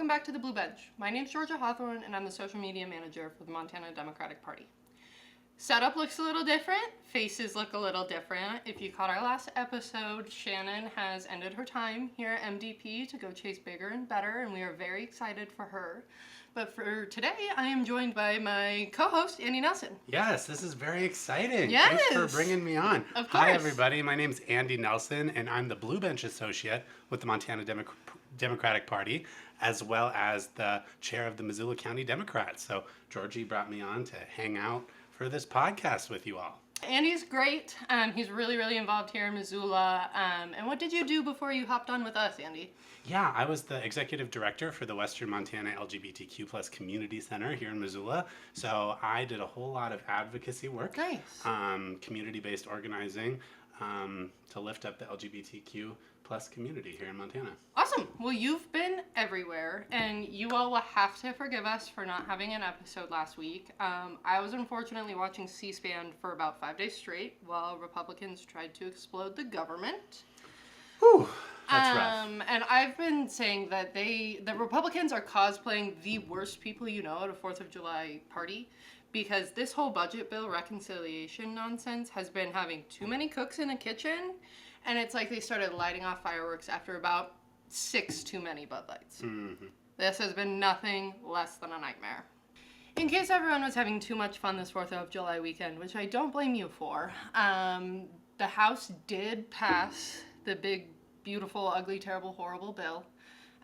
welcome back to the Blue Bench. My name's Jorgia Hawthorne, and I'm the social media manager for the Montana Democratic Party. Setup looks a little different, faces look a little different. If you caught our last episode, Shannon has ended her time here at MDP to go chase bigger and better, and we are very excited for her. But for today, I am joined by my co-host, Andy Nelson. Yes, this is very exciting. Yes. Thanks for bringing me on. Of course. Hi, everybody. My name's Andy Nelson, and I'm the Blue Bench Associate with the Montana Democratic Party, as well as the chair of the Missoula County Democrats. So Georgie brought me on to hang out for this podcast with you all. Andy's great. He's really involved here in Missoula. And what did you do before you hopped on with us, Andy? Yeah, I was the executive director for the Western Montana LGBTQ plus Community Center here in Missoula. So I did a whole lot of advocacy work, Nice. Community-based organizing to lift up the LGBTQ plus community here in Montana. Awesome. Well, you've been everywhere, and you all will have to forgive us for not having an episode last week. I was unfortunately watching C-SPAN for about 5 days straight while Republicans tried to explode the government. Whew, that's rough. And I've been saying that the Republicans are cosplaying the worst people you know at a 4th of July party, because this whole budget bill reconciliation nonsense has been having too many cooks in a kitchen, and it's like they started lighting off fireworks after about 6 too many Bud Lights. Mm-hmm. This has been nothing less than a nightmare. In case everyone was having too much fun this 4th of July weekend, which I don't blame you for, the House did pass the big, beautiful, ugly, terrible, horrible bill.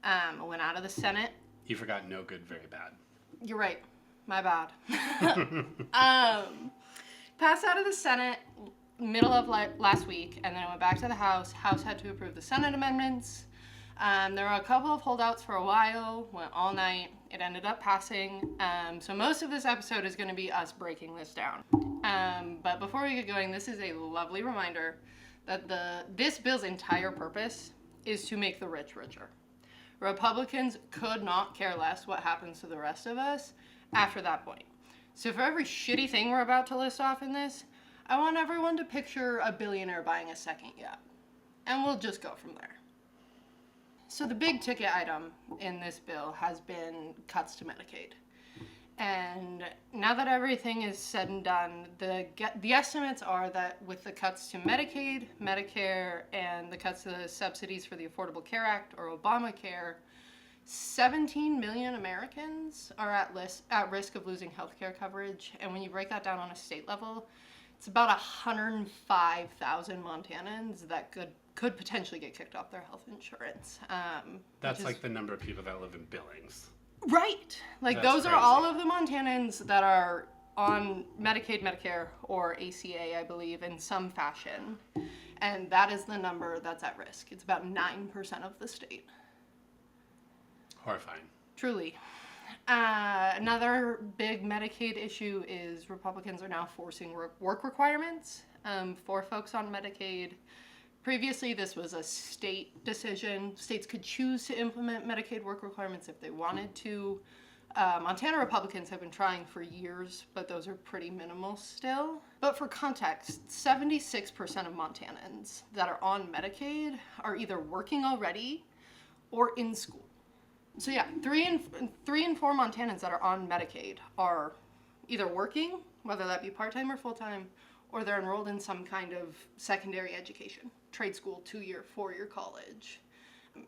It went out of the Senate. You forgot no good, very bad. You're right. My bad. Passed out of the Senate middle of last week, and then it went back to the House. House had to approve the Senate amendments. There were a couple of holdouts for a while, went all night. It ended up passing. So most of this episode is going to be us breaking this down. But before we get going, this is a lovely reminder that this bill's entire purpose is to make the rich richer. Republicans could not care less what happens to the rest of us after that point. So for every shitty thing we're about to list off in this, I want everyone to picture a billionaire buying a second yacht. And we'll just go from there. So the big ticket item in this bill has been cuts to Medicaid. And now that everything is said and done, the estimates are that with the cuts to Medicaid, Medicare, and the cuts to the subsidies for the Affordable Care Act, or Obamacare, 17 million Americans are at risk of losing health care coverage. And when you break that down on a state level, it's about 105,000 Montanans that could potentially get kicked off their health insurance. That's like the number of people that live in Billings. Right. Like, That's those crazy. are all of the Montanans that are on Medicaid, Medicare, or ACA, I believe, in some fashion. And that is the number that's at risk. It's about 9% of the state. Horrifying. Truly. Another big Medicaid issue is Republicans are now forcing work requirements for folks on Medicaid. Previously, this was a state decision. States could choose to implement Medicaid work requirements if they wanted to. Montana Republicans have been trying for years, but those are pretty minimal still. But for context, 76% of Montanans that are on Medicaid are either working already or in school. So yeah, 3 in 4 Montanans that are on Medicaid are either working, whether that be part-time or full-time, or they're enrolled in some kind of secondary education, trade school, 2-year, 4-year college.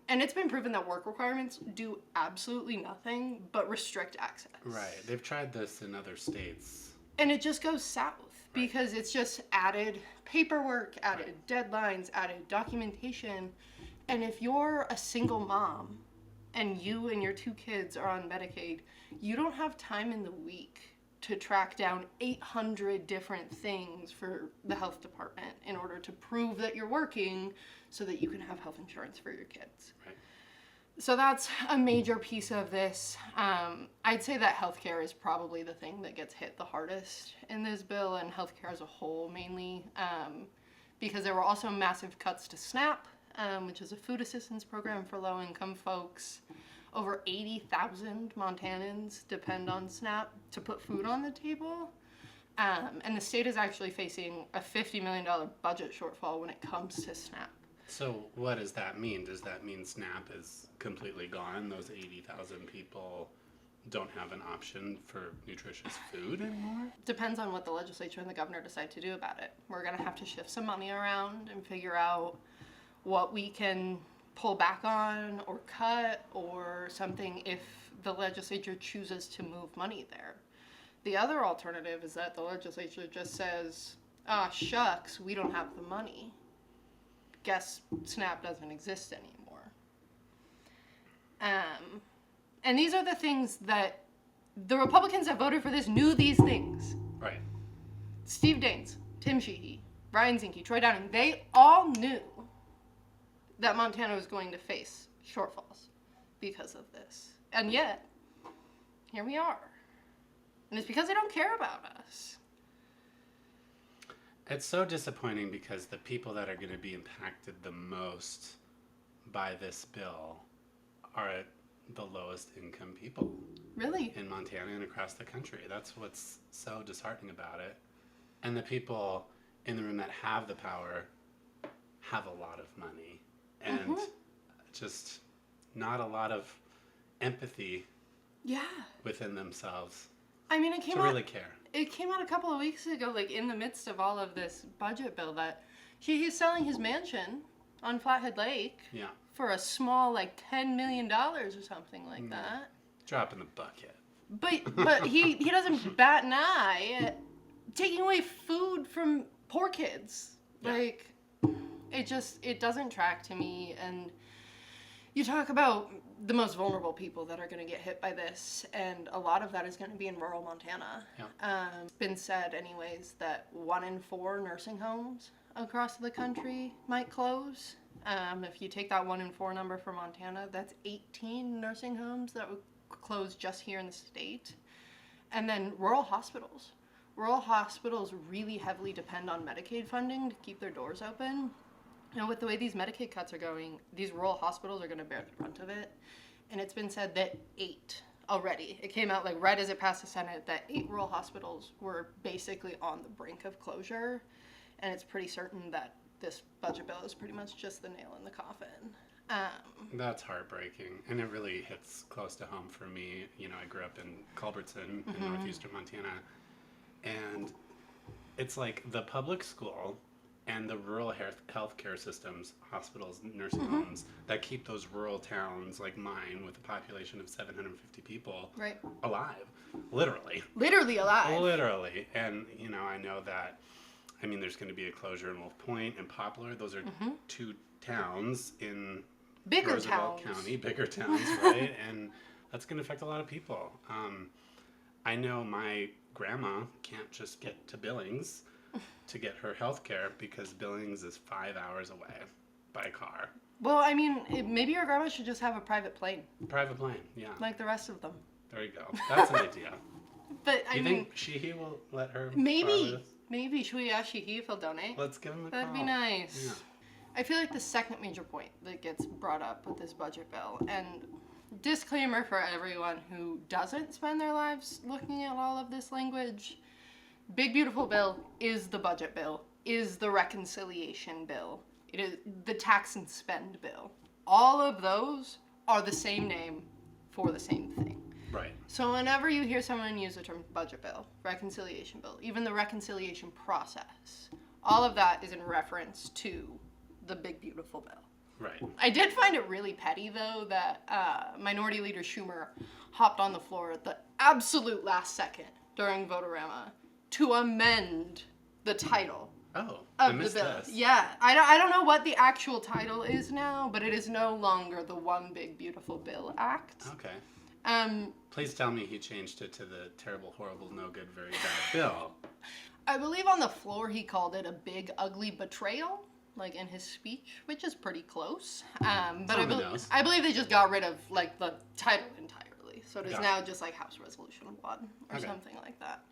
And it's been proven that work requirements do absolutely nothing but restrict access. Right. They've tried this in other states. And it just goes south because it's just added paperwork, added deadlines, added documentation. And if you're a single mom and you and your 2 kids are on Medicaid, you don't have time in the week to track down 800 different things for the health department in order to prove that you're working so that you can have health insurance for your kids. Right. So that's a major piece of this. I'd say that healthcare is probably the thing that gets hit the hardest in this bill, and healthcare as a whole mainly, because there were also massive cuts to SNAP, which is a food assistance program for low-income folks. Over 80,000 Montanans depend on SNAP to put food on the table. And the state is actually facing a $50 million budget shortfall when it comes to SNAP. So what does that mean? Does that mean SNAP is completely gone? Those 80,000 people don't have an option for nutritious food anymore? Depends on what the legislature and the governor decide to do about it. We're going to have to shift some money around and figure out what we can pull back on or cut or something if the legislature chooses to move money there. The other alternative is that the legislature just says, ah, shucks, we don't have the money. Guess SNAP doesn't exist anymore. And these are the things that the Republicans that voted for this knew these things. Right. Steve Daines, Tim Sheehy, Ryan Zinke, Troy Downing, they all knew that Montana was going to face shortfalls because of this. And yet, here we are. And it's because they don't care about us. It's so disappointing because the people that are going to be impacted the most by this bill are the lowest income people. Really? In Montana and across the country. That's what's so disheartening about it. And the people in the room that have the power have a lot of money and just not a lot of empathy within themselves. I mean, it came out, really care. It came out a couple of weeks ago, like in the midst of all of this budget bill, that he's selling his mansion on Flathead Lake for a small, like $10 million or something like that. Drop in the bucket. But he doesn't bat an eye at taking away food from poor kids. Yeah. Like, it doesn't track to me. And you talk about the most vulnerable people that are going to get hit by this, and a lot of that is going to be in rural Montana. Yeah. It's been said anyways that 1 in 4 nursing homes across the country might close. If you take that 1 in 4 number for Montana, that's 18 nursing homes that would close just here in the state. And then rural hospitals. Rural hospitals really heavily depend on Medicaid funding to keep their doors open. You know, with the way these Medicaid cuts are going, these rural hospitals are going to bear the brunt of it. And it's been said that 8 already, it came out like right as it passed the Senate, that 8 rural hospitals were basically on the brink of closure. And it's pretty certain that this budget bill is pretty much just the nail in the coffin. That's heartbreaking, and it really hits close to home for me. You know, I grew up in Culbertson in northeastern Montana, and it's like the public school and the rural healthcare systems, hospitals, nursing homes, that keep those rural towns like mine with a population of 750 people alive, literally. Literally alive. Literally, and you know, I know that. I mean, there's going to be a closure in Wolf Point and Poplar. Those are 2 towns in Roosevelt County, bigger towns, right? And that's going to affect a lot of people. I know my grandma can't just get to Billings to get her health care because Billings is 5 hours away by car. Well, I mean, maybe your grandma should just have a private plane. Private plane, yeah. Like the rest of them. There you go. That's an idea. But Do you think Sheehy will let her? Maybe. Should we ask Sheehy if he'll donate? Let's give him a That'd call. be nice. Yeah. I feel like the second major point that gets brought up with this budget bill, and disclaimer for everyone who doesn't spend their lives looking at all of this language, Big Beautiful Bill is the budget bill, is the reconciliation bill, it is the tax and spend bill. All of those are the same name for the same thing. Right. So whenever you hear someone use the term budget bill, reconciliation bill, even the reconciliation process, all of that is in reference to the Big Beautiful Bill. Right. I did find it really petty, though, that Minority Leader Schumer hopped on the floor at the absolute last second during Votorama to amend the title Oh, I of the missed bill. this. Yeah, I don't know what the actual title is now, but it is no longer the One Big Beautiful Bill Act. Okay. Um, Please tell me he changed it to the terrible, horrible, no good, very bad bill. I believe on the floor he called it a big, ugly betrayal, like in his speech, which is pretty close. But I believe they just got rid of like the title entirely, so it is now just like House Resolution 1 or something like that.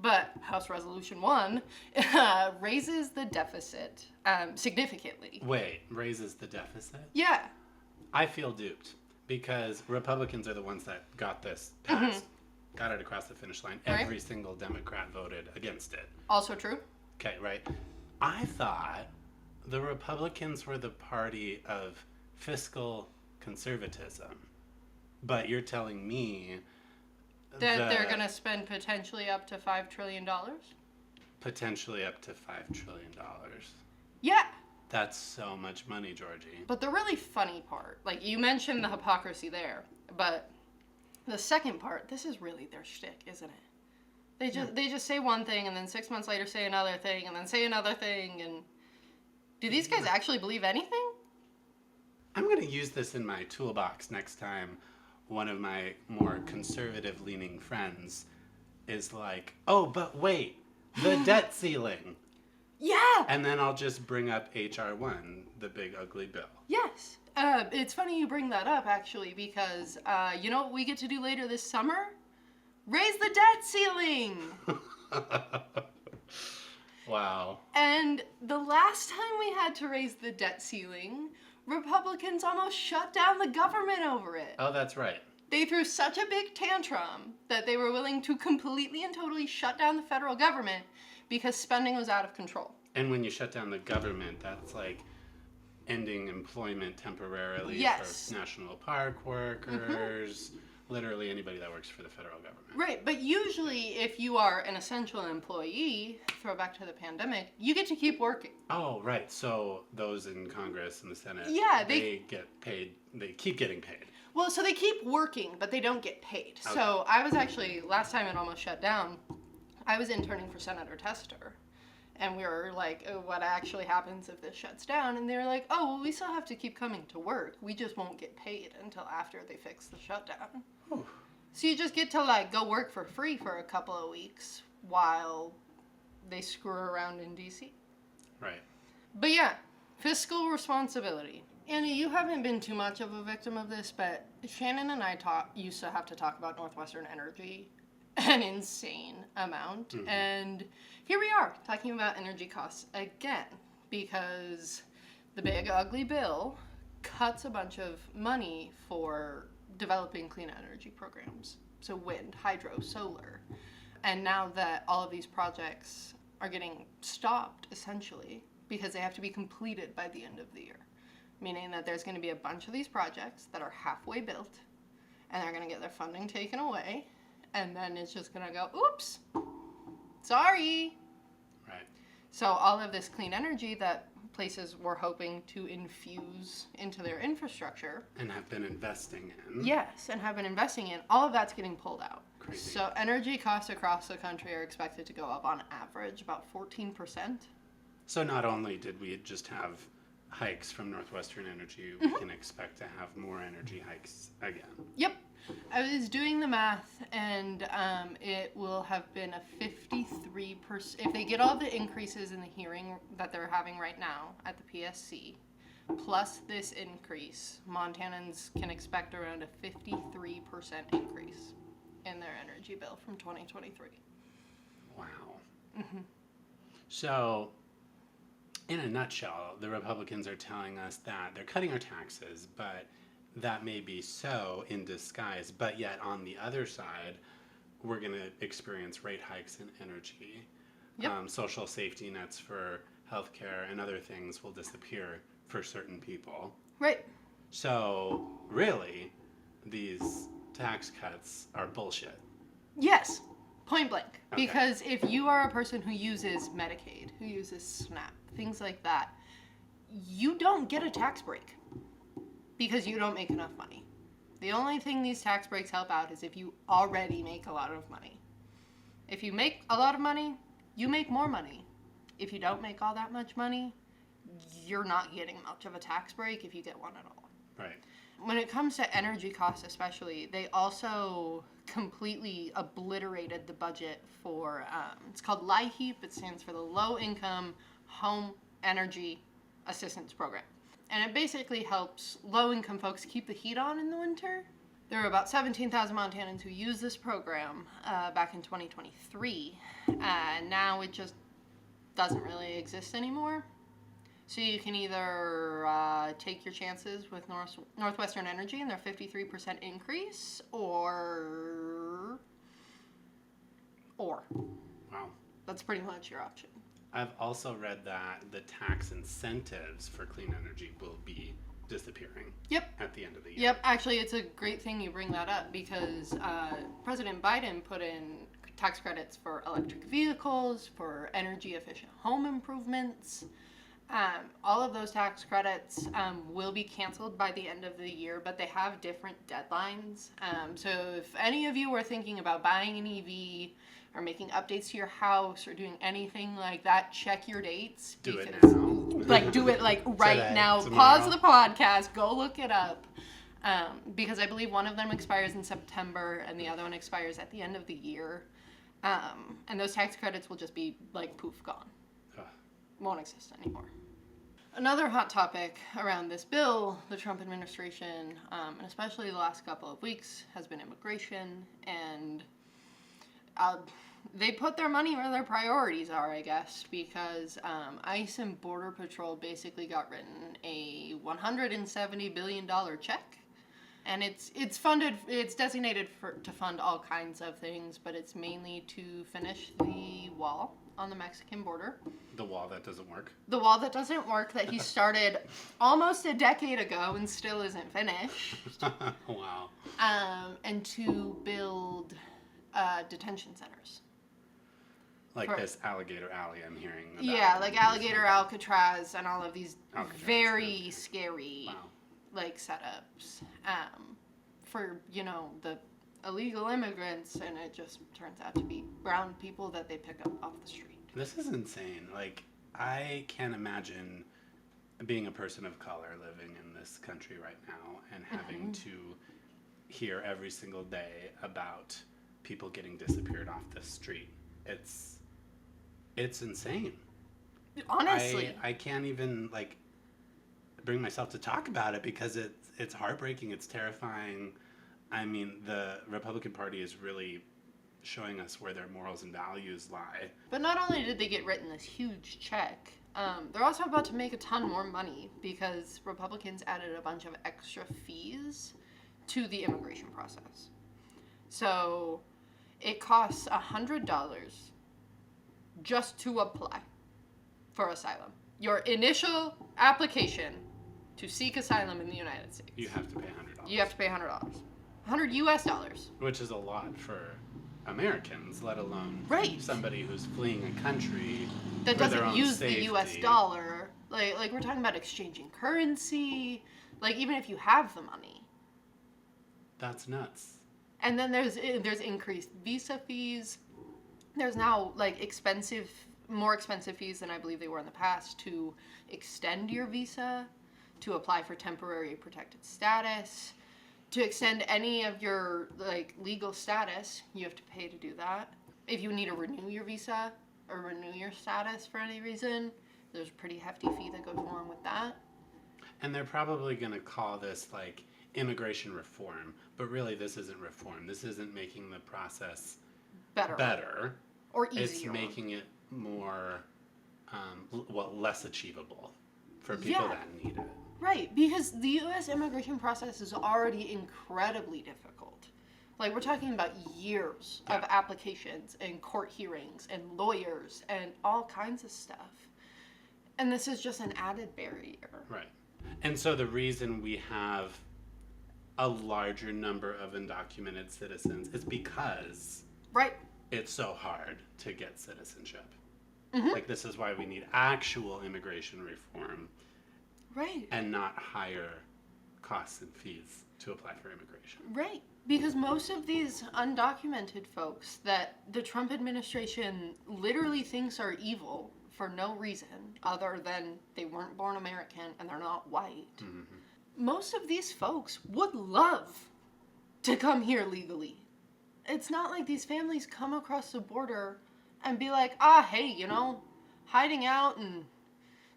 But House Resolution 1 raises the deficit significantly. Wait, raises the deficit? Yeah. I feel duped because Republicans are the ones that got this passed, got it across the finish line. Right. Every single Democrat voted against it. Also true. Okay, right. I thought the Republicans were the party of fiscal conservatism. But you're telling me That they're going to spend potentially up to $5 trillion? potentially up to $5 trillion. Yeah. That's so much money, Georgie. But the really funny part, like you mentioned the hypocrisy there, but the second part, this is really their shtick, isn't it? They just say one thing and then 6 months later say another thing and then say another thing, and do these guys actually believe anything? I'm going to use this in my toolbox next time one of my more conservative-leaning friends is like, oh, but wait, the debt ceiling. Yeah! And then I'll just bring up H.R. 1, the big ugly bill. Yes. It's funny you bring that up, actually, because you know what we get to do later this summer? Raise the debt ceiling! Wow. And the last time we had to raise the debt ceiling, Republicans almost shut down the government over it. Oh, that's right. They threw such a big tantrum that they were willing to completely and totally shut down the federal government because spending was out of control. And when you shut down the government, that's like ending employment temporarily Yes. for national park workers, literally anybody that works for the federal government. Right, but usually if you are an essential employee, throwback to the pandemic, you get to keep working. Oh, right. So those in Congress and the Senate, Yeah, they get paid. They keep getting paid. Well, so they keep working, but they don't get paid. Okay. So I was actually, last time it almost shut down, I was interning for Senator Tester. And we were like, oh, what actually happens if this shuts down? And they were like, oh, well, we still have to keep coming to work. We just won't get paid until after they fix the shutdown. Whew. So you just get to like go work for free for a couple of weeks while they screw around in DC. Right. But yeah, fiscal responsibility. Annie, you haven't been too much of a victim of this, but Shannon and I used to have to talk about Northwestern Energy an insane amount. Mm-hmm. And here we are talking about energy costs again because the big ugly bill cuts a bunch of money for developing clean energy programs. So wind, hydro, solar. And now that all of these projects are getting stopped essentially because they have to be completed by the end of the year. Meaning that there's going to be a bunch of these projects that are halfway built and they're going to get their funding taken away. And then it's just going to go, oops, sorry. Right. So all of this clean energy that places were hoping to infuse into their infrastructure. And have been investing in. Yes, and have been investing in. All of that's getting pulled out. Crazy. So energy costs across the country are expected to go up on average about 14%. So not only did we just have hikes from Northwestern Energy, we can expect to have more energy hikes again. Yep. I was doing the math, and it will have been a 53%. If they get all the increases in the hearing that they're having right now at the PSC, plus this increase, Montanans can expect around a 53% increase in their energy bill from 2023. Wow. So, in a nutshell, the Republicans are telling us that they're cutting our taxes, but that may be so in disguise. But yet, on the other side, we're going to experience rate hikes in energy. Yep. Social safety nets for healthcare and other things will disappear for certain people. Right. So, really, these tax cuts are bullshit. Yes. Point blank. Okay. Because if you are a person who uses Medicaid, who uses SNAP, things like that, you don't get a tax break because you don't make enough money. The only thing these tax breaks help out is if you already make a lot of money. If you make a lot of money, you make more money. If you don't make all that much money, you're not getting much of a tax break if you get one at all. Right. When it comes to energy costs especially, they also completely obliterated the budget for, it's called LIHEAP. It stands for the Low Income Home Energy Assistance Program. And it basically helps low-income folks keep the heat on in the winter. There were about 17,000 Montanans who used this program back in 2023. And now it just doesn't really exist anymore. So you can either take your chances with Northwestern Energy and their 53% increase, or Wow. that's pretty much your option. I've also read that the tax incentives for clean energy will be disappearing. Yep. At the end of the year. Yep. Actually, it's a great thing you bring that up because President Biden put in tax credits for electric vehicles, for energy efficient home improvements. All of those tax credits will be canceled by the end of the year, but they have different deadlines. So if any of you are thinking about buying an EV or making updates to your house or doing anything like that, check your dates. Do it because, now. Like, do it like right Today, now. tomorrow. Pause the podcast. Go look it up. Because I believe one of them expires in September and the other one expires at the end of the year. And those tax credits will just be like poof, gone. Won't exist anymore. Another hot topic around this bill, the Trump administration, and especially the last couple of weeks, has been immigration. And they put their money where their priorities are, I guess, because ICE and Border Patrol basically got written a $170 billion check. And it's designated to fund all kinds of things, but it's mainly to finish the wall on the Mexican border. The wall that doesn't work. The wall that doesn't work that he started almost a decade ago and still isn't finished. Wow. And to build detention centers. Like this Alligator Alley I'm hearing about. Yeah, like Alligator, Alcatraz, and all of these Alcatraz, very scary Wow. like setups for, you know, the illegal immigrants, and it just turns out to be brown people that they pick up off the street. This is insane. Like, I can't imagine being a person of color living in this country right now and having to hear every single day about people getting disappeared off the street. It's insane. Honestly. I can't even, like, bring myself to talk about it because it's heartbreaking, it's terrifying. I mean, the Republican Party is really showing us where their morals and values lie. But not only did they get written this huge check, they're also about to make a ton more money because Republicans added a bunch of extra fees to the immigration process. So it costs $100 just to apply for asylum. Your initial application to seek asylum in the United States. You have to pay $100. You have to pay $100. $100 US dollars. Which is a lot for Americans, let alone Right. somebody who's fleeing a country That for their doesn't own use safety. the US dollar. Like we're talking about exchanging currency. Like even if you have the money. That's nuts. And then there's increased visa fees. There's now like more expensive fees than I believe they were in the past to extend your visa, to apply for temporary protected status, to extend any of your like legal status. You have to pay to do that. If you need to renew your visa or renew your status for any reason, there's a pretty hefty fee that goes along with that. And they're probably going to call this like immigration reform, but really this isn't reform. This isn't making the process better. Or easier. It's making it more, less achievable for people that need it. Right, because the U.S. immigration process is already incredibly difficult. Like, we're talking about years of applications and court hearings and lawyers and all kinds of stuff. And this is just an added barrier. Right. And so the reason we have a larger number of undocumented citizens is because it's so hard to get citizenship. Mm-hmm. Like, this is why we need actual immigration reform. Right. And not higher costs and fees to apply for immigration. Right. Because most of these undocumented folks that the Trump administration literally thinks are evil for no reason other than they weren't born American and they're not white. Mm-hmm. Most of these folks would love to come here legally. It's not like these families come across the border and be like, hey, you know, hiding out and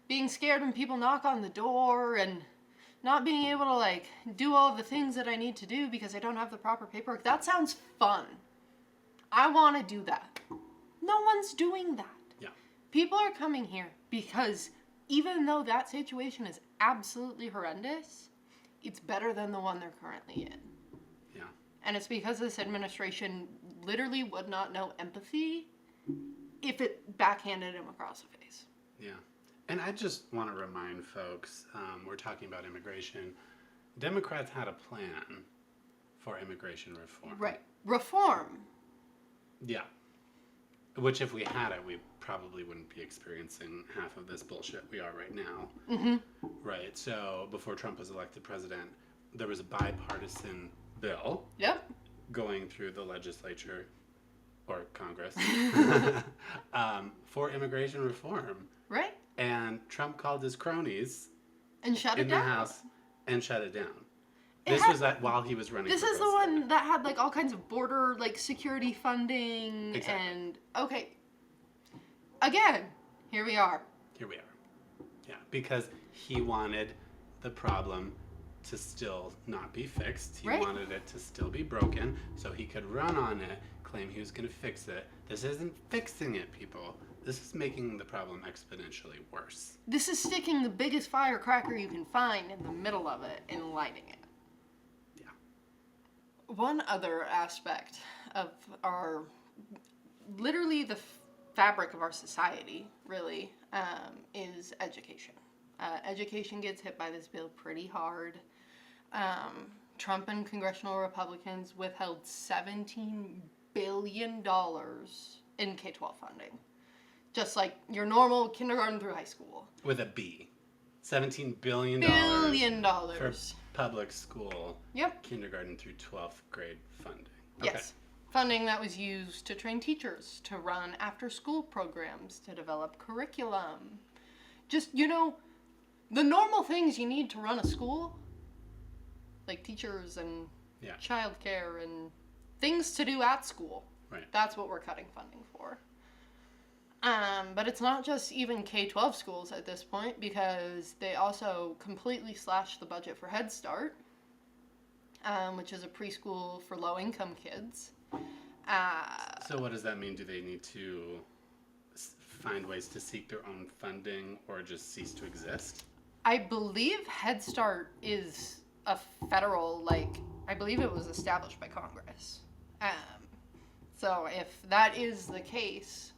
being scared when people knock on the door and not being able to, like, do all the things that I need to do because I don't have the proper paperwork. That sounds fun. I want to do that. No one's doing that. Yeah. People are coming here because even though that situation is absolutely horrendous, it's better than the one they're currently in. Yeah. And it's because this administration literally would not know empathy if it backhanded him across the face. Yeah. And I just want to remind folks, we're talking about immigration. Democrats had a plan for immigration reform. Right. Reform. Yeah. Which, if we had it, we probably wouldn't be experiencing half of this bullshit we are right now. Mm-hmm. Right. So, before Trump was elected president, there was a bipartisan bill Yep. going through the legislature or Congress for immigration reform. Right. And Trump called his cronies And shut it in the down. House and shut it down. It This had- was while he was running. This for is the president. one that had like all kinds of border like security funding Exactly. and okay. Again, here we are. Here we are. Yeah, because he wanted the problem to still not be fixed. He Right. wanted it to still be broken so he could run on it, claim he was going to fix it. This isn't fixing it, people. This is making the problem exponentially worse. This is sticking the biggest firecracker you can find in the middle of it and lighting it. Yeah. One other aspect of our, literally the fabric of our society, really, is education. Education gets hit by this bill pretty hard. Trump and congressional Republicans withheld $17 billion in K-12 funding. Just like your normal kindergarten through high school. With a B. $17 billion for public school Yep. kindergarten through 12th grade funding. Yes. Funding that was used to train teachers, to run after-school programs, to develop curriculum. Just, the normal things you need to run a school, like teachers and Yeah. childcare and things to do at school. Right. That's what we're cutting funding for. But it's not just even K-12 schools at this point, because they also completely slashed the budget for Head Start, which is a preschool for low-income kids. So what does that mean? Do they need to find ways to seek their own funding or just cease to exist? I believe Head Start is a federal, I believe it was established by Congress. So if that is the case,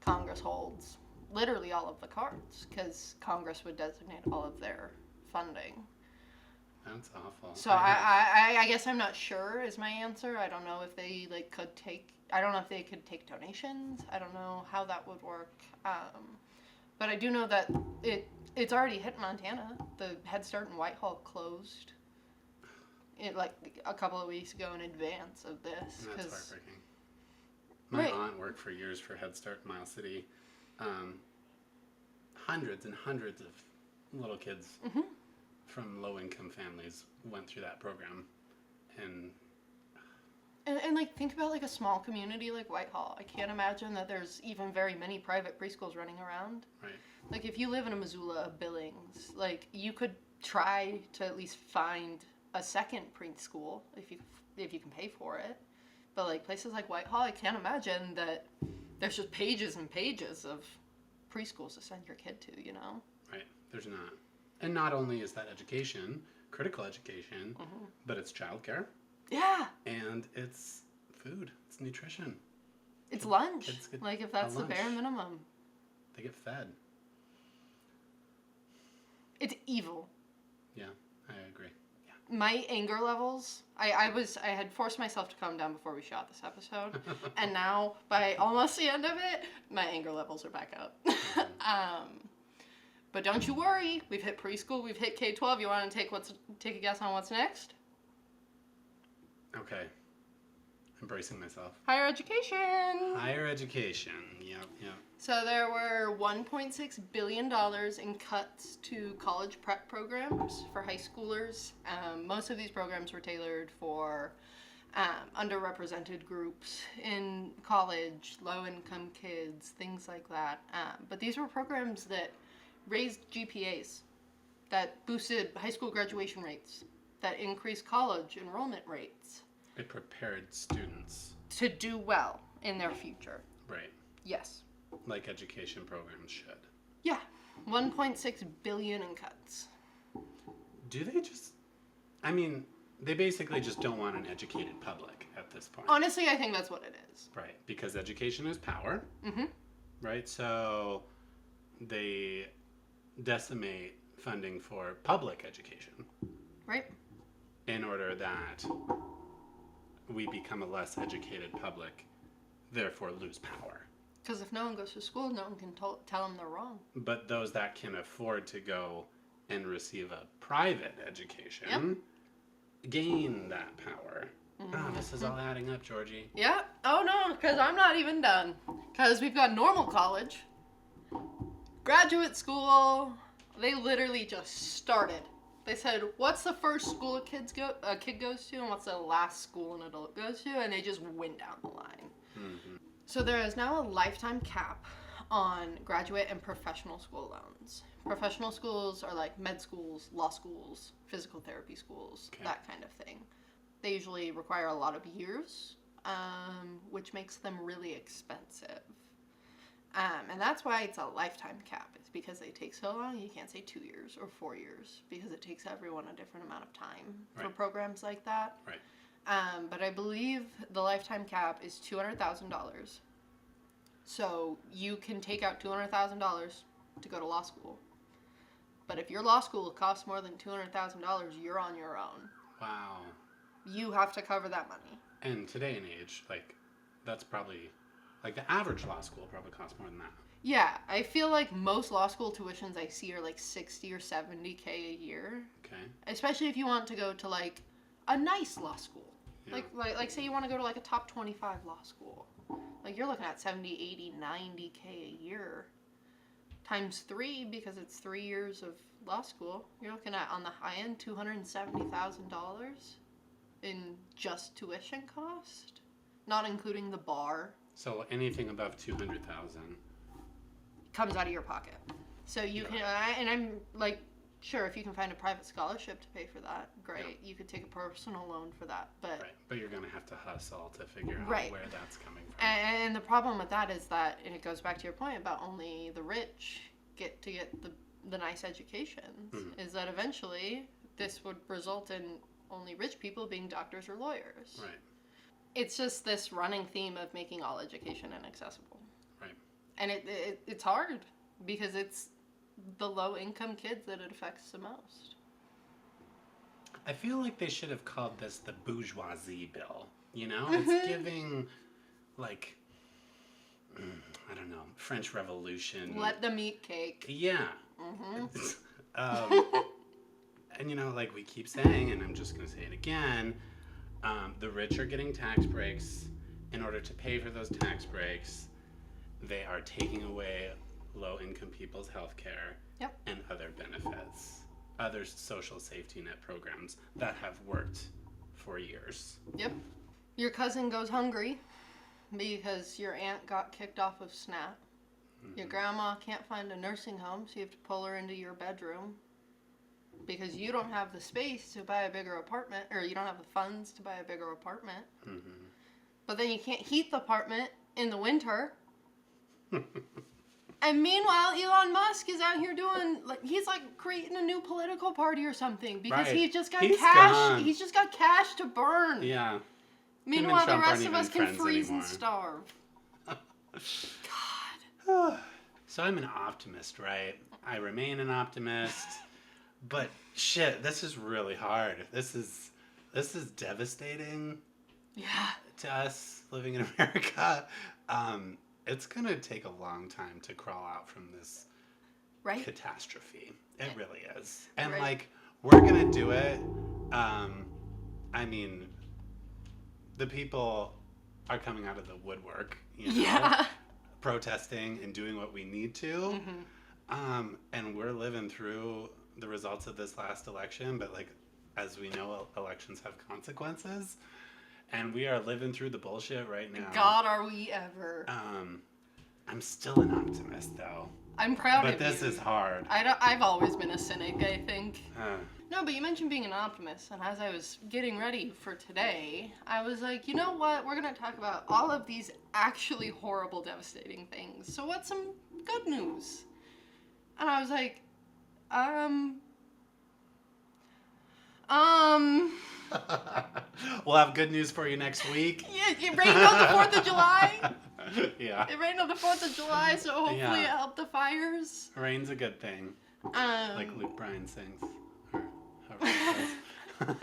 Congress holds literally all of the cards, because Congress would designate all of their funding. That's awful. So I guess I'm not sure is my answer. I don't know if they could take. I don't know if they could take donations. I don't know how that would work. But I do know that it's already hit Montana. The Head Start in Whitehall closed. A couple of weeks ago in advance of this. That's heartbreaking. My Right. aunt worked for years for Head Start in Miles City. Hundreds and hundreds of little kids from low-income families went through that program. And think about a small community like Whitehall. I can't imagine that there's even very many private preschools running around. right. If you live in a Missoula, Billings, you could try to at least find a second preschool if you can pay for it. But places like Whitehall, I can't imagine that there's just pages and pages of preschools to send your kid to, Right. There's not. And not only is that education, critical education, but it's childcare. Yeah. And it's food. It's nutrition. It's lunch. Kids get If that's a the bare lunch. minimum. They get fed. It's evil. Yeah, I agree. My anger levels, I had forced myself to calm down before we shot this episode, and now by almost the end of it, my anger levels are back up. But don't you worry, we've hit preschool, we've hit K-12. You want to take a guess on what's next? Okay. Embracing myself. Higher education. Higher education. Yep. So there were $1.6 billion in cuts to college prep programs for high schoolers. Most of these programs were tailored for underrepresented groups in college, low-income kids, things like that. But these were programs that raised GPAs, that boosted high school graduation rates, that increased college enrollment rates. It prepared students. To do well in their future. Right. Yes. Like education programs should. Yeah. 1.6 billion in cuts. Do they just... they basically just don't want an educated public at this point. Honestly, I think that's what it is. Right. Because education is power. Mm-hmm. right? So they decimate funding for public education Right? in order that we become a less educated public, therefore lose power. Because if no one goes to school, no one can tell them they're wrong. But those that can afford to go and receive a private education gain that power. Oh, this is all adding up, Georgie. Yeah. Oh no, because I'm not even done. Because we've got normal college, graduate school. They literally just started. They said, "What's the first school a kid goes to, and what's the last school an adult goes to?" And they just went down the line. Mm-hmm. So there is now a lifetime cap on graduate and professional school loans. Professional schools are like med schools, law schools, physical therapy schools, that kind of thing. They usually require a lot of years, which makes them really expensive. And that's why it's a lifetime cap. It's because they take so long. You can't say 2 years or 4 years because it takes everyone a different amount of time for programs like that. Right. But I believe the lifetime cap is $200,000. So you can take out $200,000 to go to law school. But if your law school costs more than $200,000, you're on your own. Wow. You have to cover that money. And today and age, like, that's probably, like, the average law school probably costs more than that. Yeah, I feel like most law school tuitions I see are like 60 or 70K a year. Okay. Especially if you want to go to like a nice law school. Yeah. Like say you want to go to like a top 25 law school. Like you're looking at 70, 80, 90K a year. Times 3 because it's 3 years of law school. You're looking at, on the high end, $270,000 in just tuition cost. Not including the bar. So anything above 200,000 comes out of your pocket. So you can, and I'm like, sure, if you can find a private scholarship to pay for that, great. Yeah. You could take a personal loan for that, but right. But you're gonna have to hustle to figure out where that's coming from. And the problem with that is that, and it goes back to your point about only the rich get the nice educations, is that eventually this would result in only rich people being doctors or lawyers. Right. It's just this running theme of making all education inaccessible. Right. And it's hard because it's the low-income kids that it affects the most. I feel like they should have called this the bourgeoisie bill. You know? It's giving, like, I don't know, French Revolution. Let them eat cake. Yeah. And, you know, like we keep saying, and I'm just going to say it again, the rich are getting tax breaks. In order to pay for those tax breaks, they are taking away low-income people's health care and other benefits, other social safety net programs that have worked for years. Yep. Your cousin goes hungry because your aunt got kicked off of SNAP. Your grandma can't find a nursing home, so you have to pull her into your bedroom because you don't have the space to buy a bigger apartment, or you don't have the funds to buy a bigger apartment. But then you can't heat the apartment in the winter. And meanwhile, Elon Musk is out here doing, like, he's like creating a new political party or something because he's just got cash. Gone. He's just got cash to burn. Yeah. Meanwhile, the rest of us can freeze and starve. God. So I'm an optimist, right? I remain an optimist. But shit, this is really hard. This is devastating. Yeah. To us living in America. It's gonna take a long time to crawl out from this catastrophe. It really is. And like, we're gonna do it. I mean, the people are coming out of the woodwork, you know, protesting and doing what we need to. And we're living through the results of this last election, but like, as we know, elections have consequences. And we are living through the bullshit right now. God, are we ever. I'm still an optimist, though. I'm proud of you. But this is hard. I've always been a cynic, I think. No, but you mentioned being an optimist, and as I was getting ready for today, I was like, you know what? We're going to talk about all of these actually horrible, devastating things. So what's some good news? And I was like, We'll have good news for you next week. Yeah, it rained on the 4th of July. Yeah. It rained on the 4th of July, so hopefully Yeah. it helped the fires. Rain's a good thing. Like Luke Bryan sings. Or however it goes.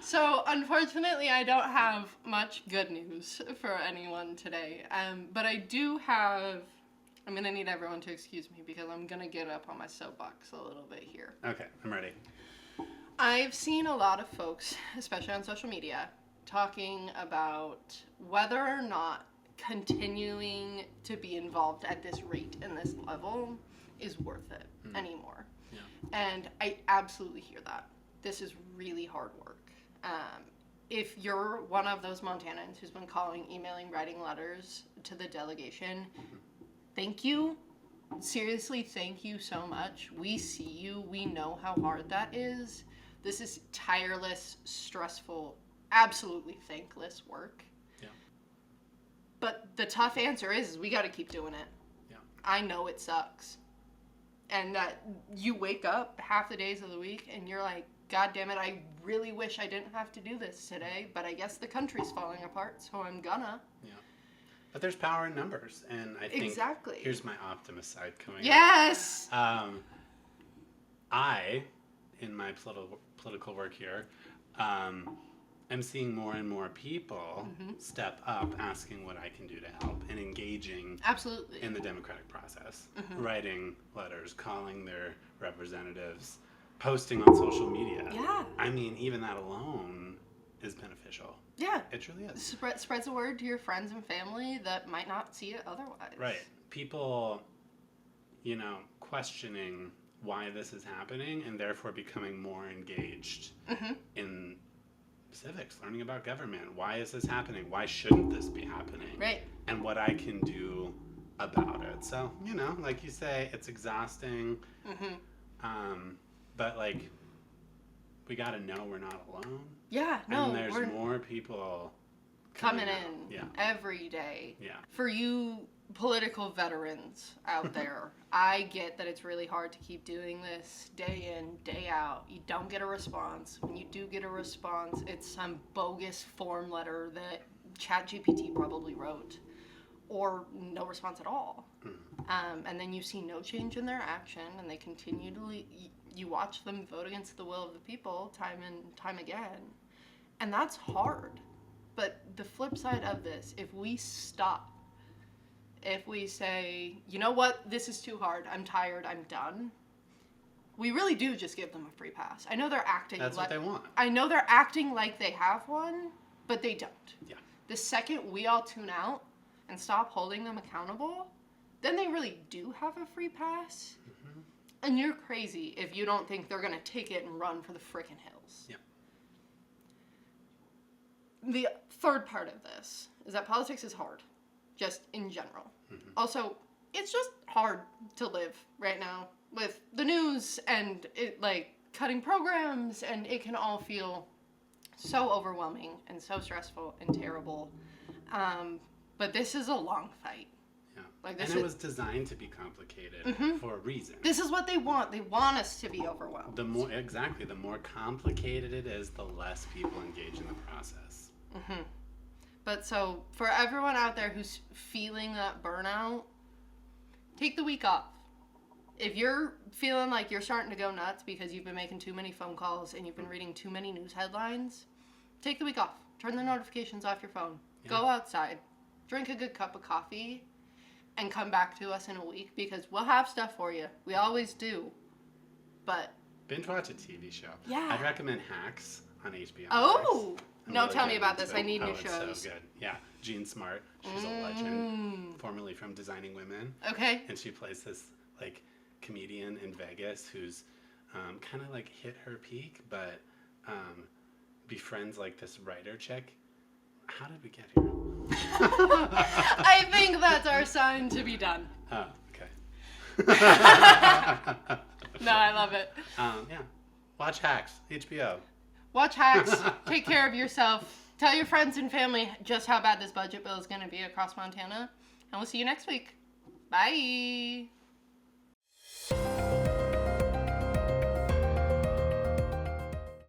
So, unfortunately, I don't have much good news for anyone today. But I do have... I'm going to need everyone to excuse me because I'm going to get up on my soapbox a little bit here. Okay, I'm ready. I've seen a lot of folks, especially on social media, talking about whether or not continuing to be involved at this rate and this level is worth it anymore. Yeah. And I absolutely hear that. This is really hard work. If you're one of those Montanans who's been calling, emailing, writing letters to the delegation, thank you. Seriously, thank you so much. We see you. We know how hard that is. This is tireless, stressful, absolutely thankless work. Yeah. But the tough answer is we got to keep doing it. Yeah. I know it sucks. And that you wake up half the days of the week and you're like, God damn it, I really wish I didn't have to do this today, but I guess the country's falling apart, so I'm gonna. Yeah. But there's power in numbers, and I think exactly. Here's my optimist side coming yes! up. I, in my political work here, am seeing more and more people step up asking what I can do to help and engaging absolutely in the democratic process, writing letters, calling their representatives, posting on social media. Yeah. I mean, even that alone is beneficial. Yeah. It truly is. Spreads the word to your friends and family that might not see it otherwise. Right. People, questioning why this is happening and therefore becoming more engaged in civics, learning about government. Why is this happening? Why shouldn't this be happening? Right. And what I can do about it. So, like you say, it's exhausting. But, we got to know we're not alone. Yeah, no. And there's more people coming in every day. Yeah. For you political veterans out there, I get that it's really hard to keep doing this day in, day out. You don't get a response. When you do get a response, it's some bogus form letter that ChatGPT probably wrote, or no response at all. And then you see no change in their action, and they continue to you watch them vote against the will of the people time and time again. And that's hard. But the flip side of this, if we stop, if we say, you know what, this is too hard, I'm tired, I'm done, we really do just give them a free pass. I know they're acting That's what they want. I know they're acting like they have one, but they don't. Yeah. The second we all tune out and stop holding them accountable, then they really do have a free pass. And you're crazy if you don't think they're going to take it and run for the frickin' hills. Yeah. The third part of this is that politics is hard, just in general. Also, it's just hard to live right now with the news and it, cutting programs, and it can all feel so overwhelming and so stressful and terrible. But this is a long fight. Yeah. And it was designed to be complicated for a reason. This is what they want. They want us to be overwhelmed. The more complicated it is, the less people engage in the process. But so, for everyone out there who's feeling that burnout, take the week off. If you're feeling like you're starting to go nuts because you've been making too many phone calls and you've been reading too many news headlines, take the week off. Turn the notifications off your phone. Yeah. Go outside. Drink a good cup of coffee. And come back to us in a week, because we'll have stuff for you. We always do. But binge watch a TV show. Yeah. I'd recommend Hacks on HBO. Oh! No, really tell me about this. I need new shows. It's so good. Yeah. Jean Smart. She's a legend. Formerly from Designing Women. Okay. And she plays this, comedian in Vegas who's kind of, hit her peak, but befriends, this writer chick. How did we get here? I think that's our sign to be done. Oh, okay. No, I love it. Yeah. Watch Hacks, HBO. Watch Hacks. Take care of yourself. Tell your friends and family just how bad this budget bill is going to be across Montana. And we'll see you next week. Bye.